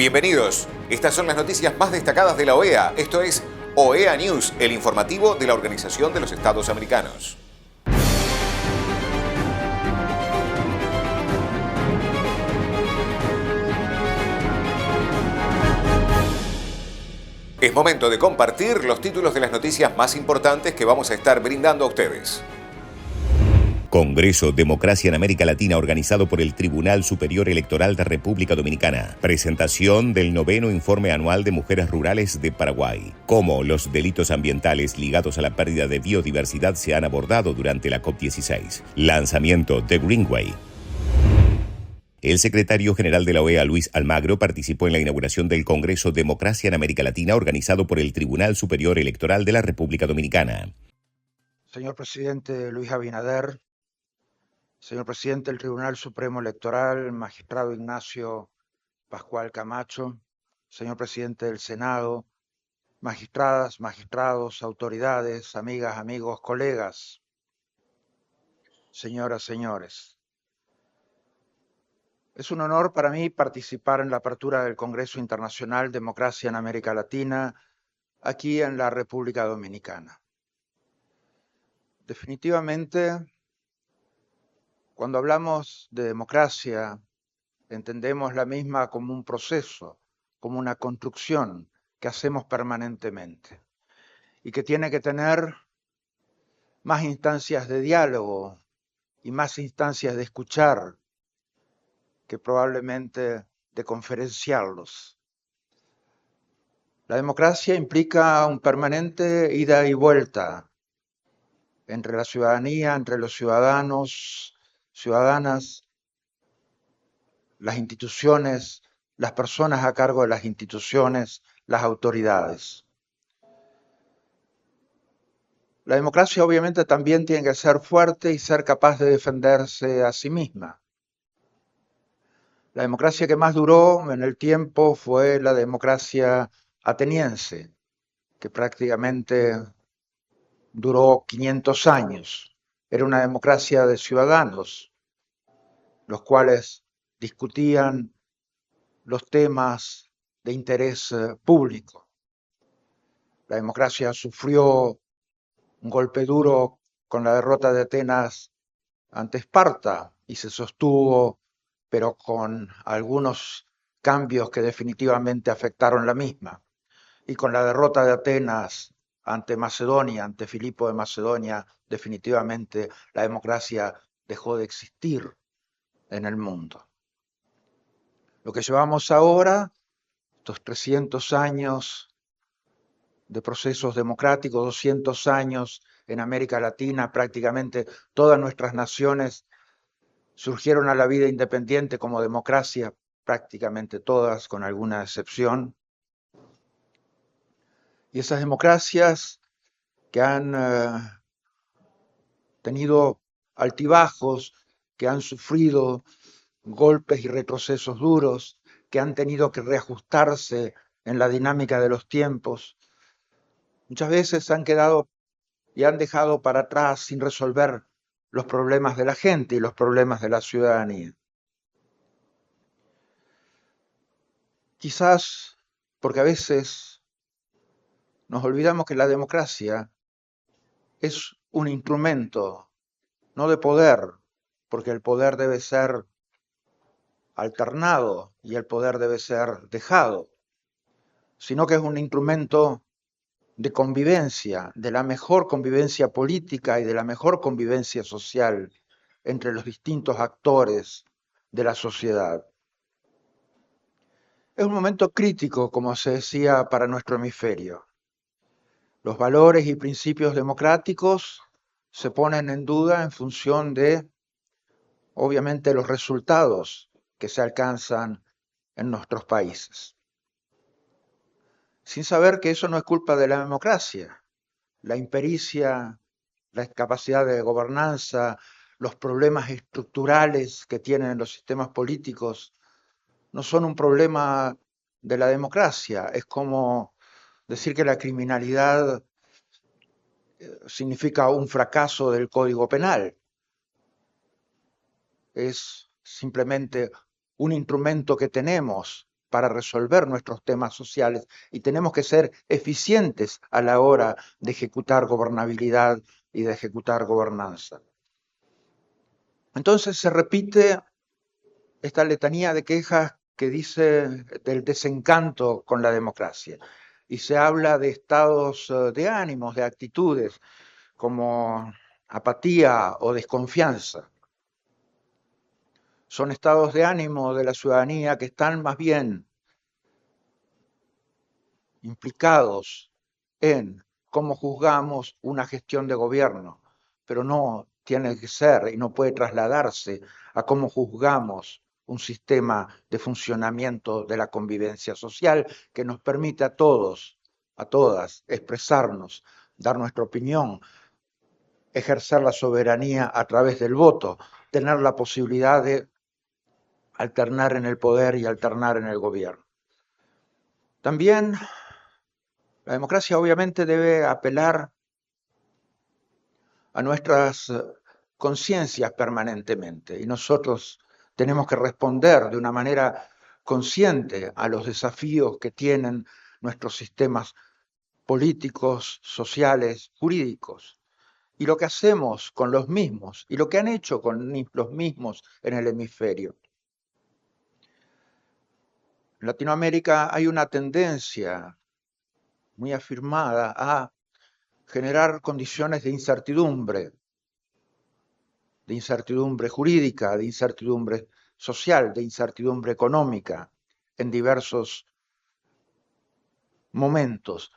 Bienvenidos. Estas son las noticias más destacadas de la OEA. Esto es OEA News, el informativo de la Organización de los Estados Americanos. Es momento de compartir los títulos de las noticias más importantes que vamos a estar brindando a ustedes. Congreso Democracia en América Latina organizado por el Tribunal Superior Electoral de República Dominicana. Presentación del 9º Informe Anual de Mujeres Rurales de Paraguay. Cómo los delitos ambientales ligados a la pérdida de biodiversidad se han abordado durante la COP16. Lanzamiento de Greenway. El secretario general de la OEA, Luis Almagro, participó en la inauguración del Congreso Democracia en América Latina organizado por el Tribunal Superior Electoral de la República Dominicana. Señor presidente Luis Abinader, señor presidente del Tribunal Supremo Electoral, magistrado Ignacio Pascual Camacho, señor presidente del Senado, magistradas, magistrados, autoridades, amigas, amigos, colegas, señoras, señores. Es un honor para mí participar en la apertura del Congreso Internacional Democracia en América Latina, aquí en la República Dominicana. Definitivamente, cuando hablamos de democracia, entendemos la misma como un proceso, como una construcción que hacemos permanentemente y que tiene que tener más instancias de diálogo y más instancias de escuchar que probablemente de conferenciarlos. La democracia implica un permanente ida y vuelta entre la ciudadanía, entre los ciudadanos, ciudadanas, las instituciones, las personas a cargo de las instituciones, las autoridades. La democracia obviamente también tiene que ser fuerte y ser capaz de defenderse a sí misma. La democracia que más duró en el tiempo fue la democracia ateniense, que prácticamente duró 500 años. Era una democracia de ciudadanos, los cuales discutían los temas de interés público. La democracia sufrió un golpe duro con la derrota de Atenas ante Esparta y se sostuvo, pero con algunos cambios que definitivamente afectaron la misma. Y con la derrota de Atenas ante Macedonia, ante Filipo de Macedonia, definitivamente la democracia dejó de existir en el mundo. Lo que llevamos ahora, estos 300 años de procesos democráticos, 200 años en América Latina, prácticamente todas nuestras naciones surgieron a la vida independiente como democracia, prácticamente todas, con alguna excepción. Y esas democracias que han tenido altibajos, que han sufrido golpes y retrocesos duros, que han tenido que reajustarse en la dinámica de los tiempos, muchas veces han quedado y han dejado para atrás sin resolver los problemas de la gente y los problemas de la ciudadanía. Quizás porque a veces nos olvidamos que la democracia es un instrumento, no de poder, porque el poder debe ser alternado y el poder debe ser dejado, sino que es un instrumento de convivencia, de la mejor convivencia política y de la mejor convivencia social entre los distintos actores de la sociedad. Es un momento crítico, como se decía, para nuestro hemisferio. Los valores y principios democráticos se ponen en duda en función de, obviamente, los resultados que se alcanzan en nuestros países. Sin saber que eso no es culpa de la democracia. La impericia, la incapacidad de gobernanza, los problemas estructurales que tienen los sistemas políticos no son un problema de la democracia. Es como decir que la criminalidad significa un fracaso del Código Penal. Es simplemente un instrumento que tenemos para resolver nuestros temas sociales y tenemos que ser eficientes a la hora de ejecutar gobernabilidad y de ejecutar gobernanza. Entonces se repite esta letanía de quejas que dice del desencanto con la democracia y se habla de estados de ánimos, de actitudes como apatía o desconfianza. Son estados de ánimo de la ciudadanía que están más bien implicados en cómo juzgamos una gestión de gobierno, pero no tiene que ser y no puede trasladarse a cómo juzgamos un sistema de funcionamiento de la convivencia social que nos permite a todos, a todas, expresarnos, dar nuestra opinión, ejercer la soberanía a través del voto, tener la posibilidad de alternar en el poder y alternar en el gobierno. También la democracia obviamente debe apelar a nuestras conciencias permanentemente y nosotros tenemos que responder de una manera consciente a los desafíos que tienen nuestros sistemas políticos, sociales, jurídicos y lo que hacemos con los mismos y lo que han hecho con los mismos en el hemisferio. En Latinoamérica hay una tendencia muy afirmada a generar condiciones de incertidumbre jurídica, de incertidumbre social, de incertidumbre económica en diversos momentos.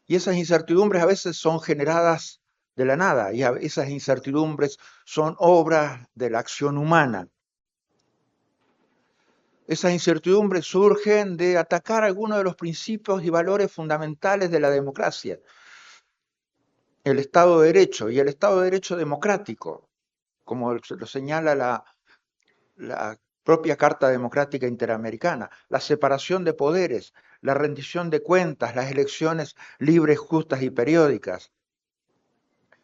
Y esas incertidumbres a veces son generadas de la nada y esas incertidumbres son obras de la acción humana. Esas incertidumbres surgen de atacar algunos de los principios y valores fundamentales de la democracia. El Estado de Derecho y el Estado de Derecho democrático, como lo señala la propia Carta Democrática Interamericana, la separación de poderes, la rendición de cuentas, las elecciones libres, justas y periódicas,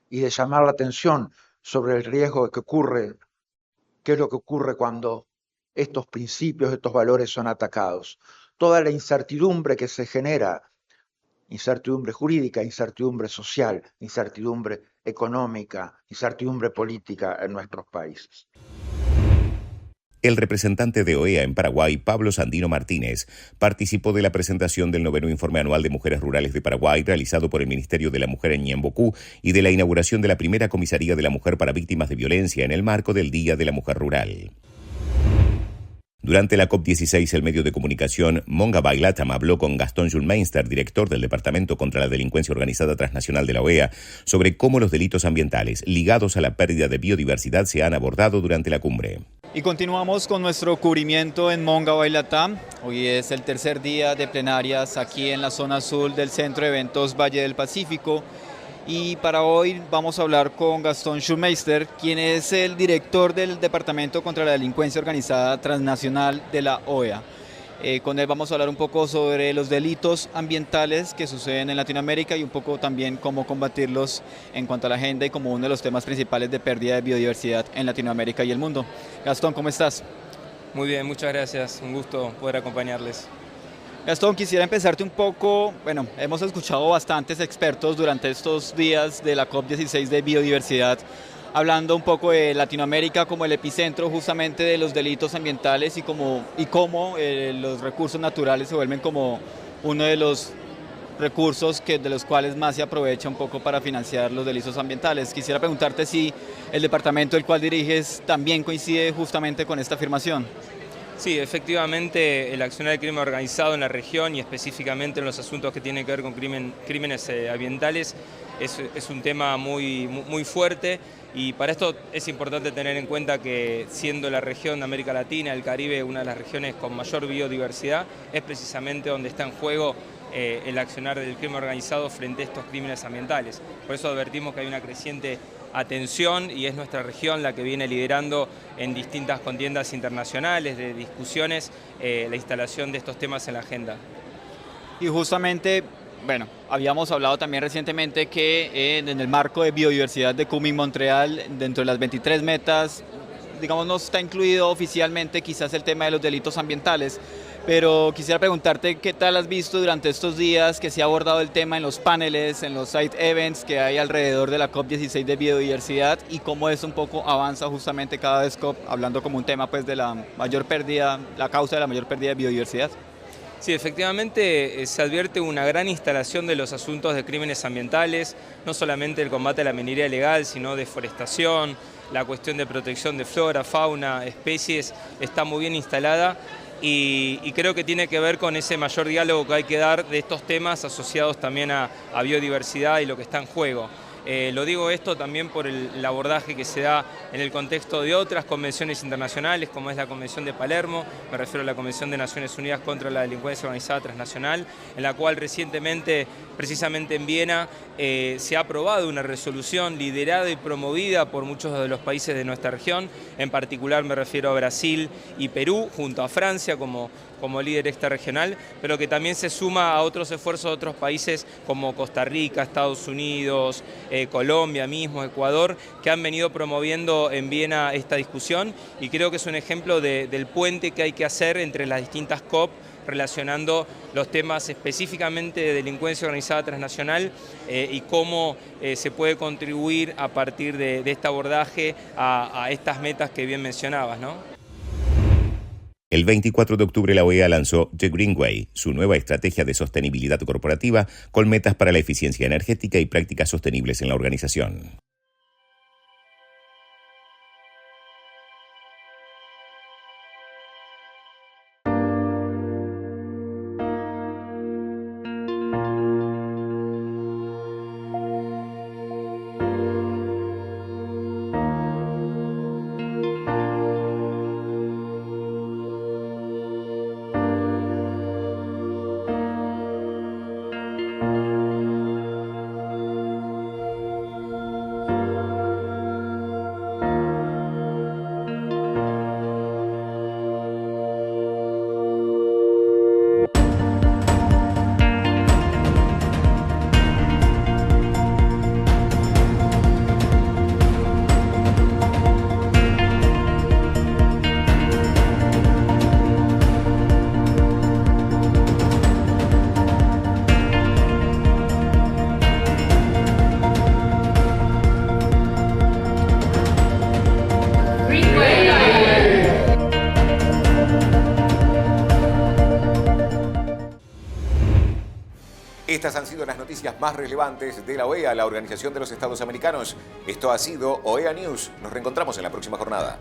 y de llamar la atención sobre el riesgo que ocurre, qué es lo que ocurre cuando estos principios, estos valores son atacados. Toda la incertidumbre que se genera, incertidumbre jurídica, incertidumbre social, incertidumbre económica, incertidumbre política en nuestros países. El representante de OEA en Paraguay, Pablo Sandino Martínez, participó de la presentación del 9º Informe Anual de Mujeres Rurales de Paraguay, realizado por el Ministerio de la Mujer en Ñembocú, y de la inauguración de la primera comisaría de la mujer para víctimas de violencia en el marco del Día de la Mujer Rural. Durante la COP16, el medio de comunicación Monga Bailatam habló con Gastón Schulmeister, director del Departamento contra la Delincuencia Organizada Transnacional de la OEA, sobre cómo los delitos ambientales ligados a la pérdida de biodiversidad se han abordado durante la cumbre. Y continuamos con nuestro cubrimiento en Monga Bailatam. Hoy es el tercer día de plenarias aquí en la zona azul del Centro de Eventos Valle del Pacífico. Y para hoy vamos a hablar con Gastón Schulmeister, quien es el director del Departamento contra la Delincuencia Organizada Transnacional de la OEA. Con él vamos a hablar un poco sobre los delitos ambientales que suceden en Latinoamérica y un poco también cómo combatirlos en cuanto a la agenda y como uno de los temas principales de pérdida de biodiversidad en Latinoamérica y el mundo. Gastón, ¿cómo estás? Muy bien, muchas gracias. Un gusto poder acompañarles. Gastón, quisiera empezarte un poco, hemos escuchado bastantes expertos durante estos días de la COP16 de biodiversidad, hablando un poco de Latinoamérica como el epicentro justamente de los delitos ambientales y cómo los recursos naturales se vuelven como uno de los recursos de los cuales más se aprovecha un poco para financiar los delitos ambientales. Quisiera preguntarte si el departamento del cual diriges también coincide justamente con esta afirmación. Sí, efectivamente el accionar del crimen organizado en la región y específicamente en los asuntos que tienen que ver con crímenes ambientales es un tema muy fuerte y para esto es importante tener en cuenta que siendo la región de América Latina, el Caribe, una de las regiones con mayor biodiversidad, es precisamente donde está en juego el accionar del crimen organizado frente a estos crímenes ambientales. Por eso advertimos que hay una creciente atención y es nuestra región la que viene liderando en distintas contiendas internacionales de discusiones la instalación de estos temas en la agenda. Y justamente, habíamos hablado también recientemente que en el marco de biodiversidad de Kunming Montreal, dentro de las 23 metas digamos, no está incluido oficialmente quizás el tema de los delitos ambientales, pero quisiera preguntarte qué tal has visto durante estos días que se ha abordado el tema en los paneles, en los side events que hay alrededor de la COP16 de biodiversidad y cómo es un poco avanza justamente cada vez COP, hablando como un tema pues de la mayor pérdida, la causa de la mayor pérdida de biodiversidad. Sí, efectivamente se advierte una gran instalación de los asuntos de crímenes ambientales, no solamente el combate a la minería ilegal, sino deforestación, la cuestión de protección de flora, fauna, especies, está muy bien instalada y creo que tiene que ver con ese mayor diálogo que hay que dar de estos temas asociados también a biodiversidad y lo que está en juego. Lo digo esto también por el abordaje que se da en el contexto de otras convenciones internacionales, como es la Convención de Palermo, me refiero a la Convención de Naciones Unidas contra la Delincuencia Organizada Transnacional, en la cual recientemente, precisamente en Viena, se ha aprobado una resolución liderada y promovida por muchos de los países de nuestra región, en particular me refiero a Brasil y Perú, junto a Francia como líder extrarregional, pero que también se suma a otros esfuerzos de otros países como Costa Rica, Estados Unidos, Colombia mismo, Ecuador, que han venido promoviendo en Viena esta discusión y creo que es un ejemplo del puente que hay que hacer entre las distintas COP relacionando los temas específicamente de delincuencia organizada transnacional y cómo se puede contribuir a partir de este abordaje a estas metas que bien mencionabas, ¿no? El 24 de octubre la OEA lanzó The Green Way, su nueva estrategia de sostenibilidad corporativa con metas para la eficiencia energética y prácticas sostenibles en la organización. Estas han sido las noticias más relevantes de la OEA, la Organización de los Estados Americanos. Esto ha sido OEA News. Nos reencontramos en la próxima jornada.